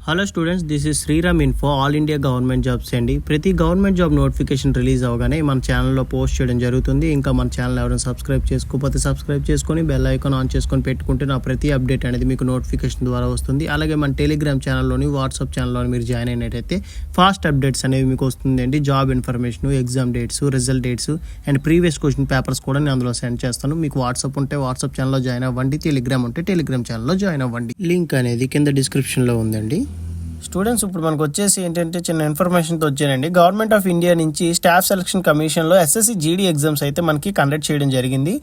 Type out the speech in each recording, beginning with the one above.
Hello students, this is Sriram info all India government jobs అండి. ప్రతి government job notification release అవగానే మన ఛానల్లో పోస్ట్ చేయడం జరుగుతుంది. ఇంకా మన ఛానల్ ఎవరైనా సబ్స్క్రైబ్ చేసుకోకపోతే సబ్స్క్రైబ్ చేసుకొని బెల్ ఐకాన్ ఆన్ చేసుకొని పెట్టుకుంటే నా ప్రతి అప్డేట్ అనేది మీకు నోటిఫికేషన్ ద్వారా వస్తుంది. అలాగే మన టెలిగ్రామ్ ఛానల్లోని వాట్సాప్ ఛానల్లోని మీరు జాయిన్ అయినట్టయితే ఫాస్ట్ అప్డేట్స్ అనేవి మీకు వస్తుందండి. Job information, exam dates, result dates and previous question papers కూడా నేను అందులో సెండ్ చేస్తాను. మీకు వాట్సాప్ ఉంటే వాట్సాప్ ఛానల్లో జాయిన్ అవ్వండి, టెలిగ్రామ్ ఉంటే టెలిగ్రామ్ ఛానల్లో జాయిన్ అవ్వండి. లింక్ అనేది కింద డిస్క్రిప్షన్లో ఉందండి. స్టూడెంట్స్, ఇప్పుడు మనకు వచ్చేసి ఏంటంటే చిన్న ఇన్ఫర్మేషన్తో వచ్చానండి. గవర్నమెంట్ ఆఫ్ ఇండియా నుంచి స్టాఫ్ సెలక్షన్ కమిషన్లో ఎస్ఎస్సి జీడీ ఎగ్జామ్స్ అయితే మనకి కండక్ట్ చేయడం జరిగింది.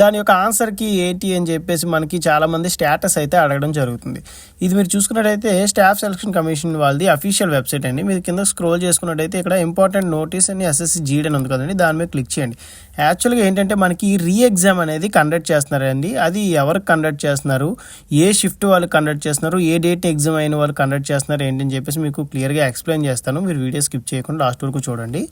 దాని యొక్క ఆన్సర్కి ఏంటి అని చెప్పేసి మనకి చాలామంది స్టేటస్ అయితే అడగడం జరుగుతుంది. ఇది మీరు చూసుకున్నట్టయితే స్టాఫ్ సెలక్షన్ కమిషన్ వాళ్ళది అఫీషియల్ వెబ్సైట్ అండి. మీరు కింద స్క్రోల్ చేసుకున్నట్టయితే ఇక్కడ ఇంపార్టెంట్ నోటీస్ అని ఎస్ఎస్సి జీడీ అని ఉంది కదండి, దాని మీద క్లిక్ చేయండి. యాక్చువల్గా ఏంటంటే మనకి రీ ఎగ్జామ్ అనేది కండక్ట్ చేస్తున్నారండి. అది ఎవరికి కండక్ట్ చేస్తున్నారు, ఏ షిఫ్ట్ వాళ్ళు కండక్ట్ చేస్తున్నారు, ఏ డేట్ ఎగ్జామ్ అయిన వాళ్ళు కండక్ట్ చేస్తున్నారు ఏంటని చెప్పేసి మీకు క్లియర్గా ఎక్స్ప్లెయిన్ చేస్తాను. మీరు వీడియో స్కిప్ చేయకుండా లాస్ట్ వరకు చూడండి.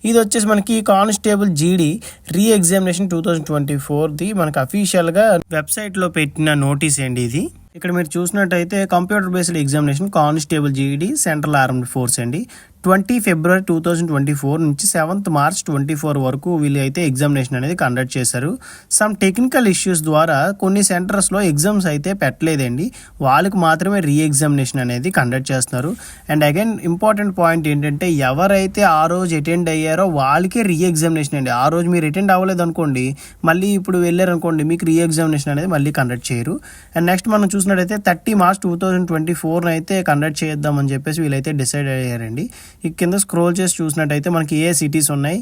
ఇది వచ్చేసి మనకి కానిస్టేబుల్ జీడీ రీ ఎగ్జామినేషన్ 2024ది మనకి అఫీషియల్గా వెబ్సైట్లో పెట్టిన నోటీస్ అండి ఇది. ఇక్కడ మీరు చూసినట్టయితే కంప్యూటర్ బేస్డ్ ఎగ్జామినేషన్ కానిస్టేబుల్ జీడీ సెంట్రల్ ఆర్మ్డ్ ఫోర్స్ అండి. 20 ఫిబ్రవరి 2024 నుంచి 7th మార్చ్ 2024 వరకు వీళ్ళు అయితే ఎగ్జామినేషన్ అనేది కండక్ట్ చేశారు. సమ్ టెక్నికల్ ఇష్యూస్ ద్వారా కొన్ని సెంటర్స్లో ఎగ్జామ్స్ అయితే పెట్టలేదండి. వాళ్ళకి మాత్రమే రీ ఎగ్జామినేషన్ అనేది కండక్ట్ చేస్తున్నారు. అండ్ అగైన్ ఇంపార్టెంట్ పాయింట్ ఏంటంటే ఎవరైతే ఆ రోజు అటెండ్ అయ్యారో వాళ్ళకే రీ ఎగ్జామినేషన్ అండి. ఆ రోజు మీరు అటెండ్ అవ్వలేదు అనుకోండి, మళ్ళీ ఇప్పుడు వెళ్ళారనుకోండి, మీకు రీ ఎగ్జామినేషన్ అనేది మళ్ళీ కండక్ట్ చేయరు. అండ్ నెక్స్ట్ మనం చూసినట్టయితే 30 మార్చ్ 2024 అయితే కండక్ట్ చేద్దామని చెప్పేసి వీళ్ళైతే డిసైడ్ అయ్యారండి. ఈ కింద స్క్రోల్ చేసి చూసినట్టయితే మనకి ఏ సిటీస్ ఉన్నాయి,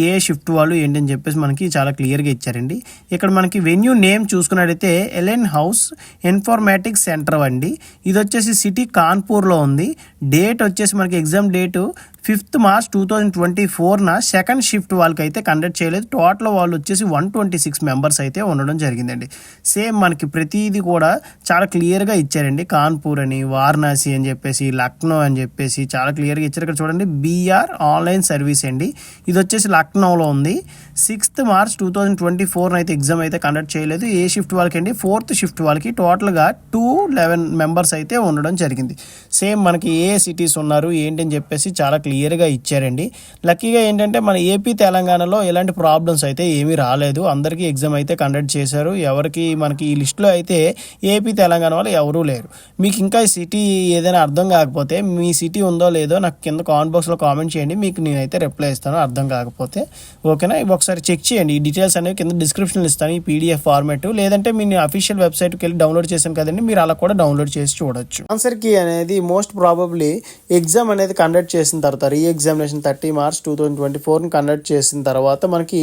ఏ షిఫ్ట్ వాళ్ళు ఏంటని చెప్పేసి మనకి చాలా క్లియర్గా ఇచ్చారండి. ఇక్కడ మనకి వెన్యూ నేమ్ చూసుకున్నట్టయితే ఎలెన్ హౌస్ ఇన్ఫర్మేటిక్స్ సెంటర్ అండి. ఇది వచ్చేసి సిటీ కాన్పూర్లో ఉంది. డేట్ వచ్చేసి మనకి exam date 5th March 2024 second shift వాళ్ళకి అయితే కండక్ట్ చేయలేదు. టోటల్ వాళ్ళు వచ్చేసి 126 మెంబర్స్ అయితే ఉండడం జరిగిందండి. సేమ్ మనకి ప్రతిదీ కూడా చాలా క్లియర్గా ఇచ్చారండి. కాన్పూర్ అని, వారణాసి అని చెప్పేసి, లక్నో అని చెప్పేసి చాలా క్లియర్గా ఇచ్చారు. ఇక్కడ చూడండి, బీఆర్ ఆన్లైన్ సర్వీస్ అండి. ఇది వచ్చేసి లక్నోలో ఉంది. 6th మార్చ్ 2024 అయితే ఎగ్జామ్ అయితే కండక్ట్ చేయలేదు. ఏ షిఫ్ట్ వాళ్ళకి అండి, 4th షిఫ్ట్ వాళ్ళకి టోటల్గా 211 మెంబర్స్ అయితే ఉండడం జరిగింది. సేమ్ మనకి ఏ సిటీస్ ఉన్నారు ఏంటని చెప్పేసి చాలా క్లియర్గా ఇచ్చారండి. లక్కీగా ఏంటంటే మన ఏపీ తెలంగాణలో ఎలాంటి ప్రాబ్లమ్స్ అయితే ఏమీ రాలేదు. అందరికీ ఎగ్జామ్ అయితే కండక్ట్ చేశారు. ఎవరికి మనకి ఈ లిస్టులో అయితే ఏపీ తెలంగాణ వాళ్ళు ఎవరూ లేరు. మీకు ఇంకా ఈ సిటీ ఏదైనా అర్థం కాకపోతే, మీ సిటీ ఉందో లేదో నాకు కింద కామెంట్ బాక్స్లో కామెంట్ చేయండి, మీకు నేనైతే రిప్లై ఇస్తాను అర్థం కాకపోతే. ఓకేనా, ఒకసారి చెక్ చేయండి. ఈ డీటెయిల్స్ అనేవి కింద డిస్క్రిప్షన్లో ఇస్తాను, ఈ పీడిఎఫ్ ఫార్మాట్. లేదంటే మీ అఫీషియల్ వెబ్సైట్కి వెళ్ళి డౌన్లోడ్ చేశాను కదండి, మీరు అలా కూడా డౌన్లోడ్ చేసి చూడొచ్చు. ఆన్సర్ కీ అనేది మోస్ట్ ప్రాబబ్లీ ఎగ్జామ్ అనేది కండక్ట్ చేసిన తర్వాత రీ ఎగ్జామినేషన్ 30 మార్చ్ 2024 కండక్ట్ చేసిన తర్వాత మనకి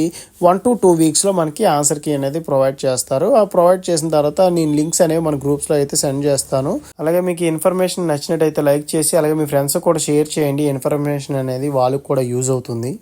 1 to 2 వీక్స్లో మనకి ఆన్సర్ కీ అనేది ప్రొవైడ్ చేస్తారు. ఆ ప్రొవైడ్ చేసిన తర్వాత నేను లింక్స్ అనేవి మన గ్రూప్స్లో అయితే సెండ్ చేస్తాను. అలాగే మీకు ఇన్ఫర్మేషన్ నచ్చినట్టయితే లైక్ చేసి అలాగే మీ ఫ్రెండ్స్ కూడా షేర్ చేయండి. ఇన్ఫర్మేషన్ అనేది వాళ్ళకి కూడా యూజ్ అవుతుంది.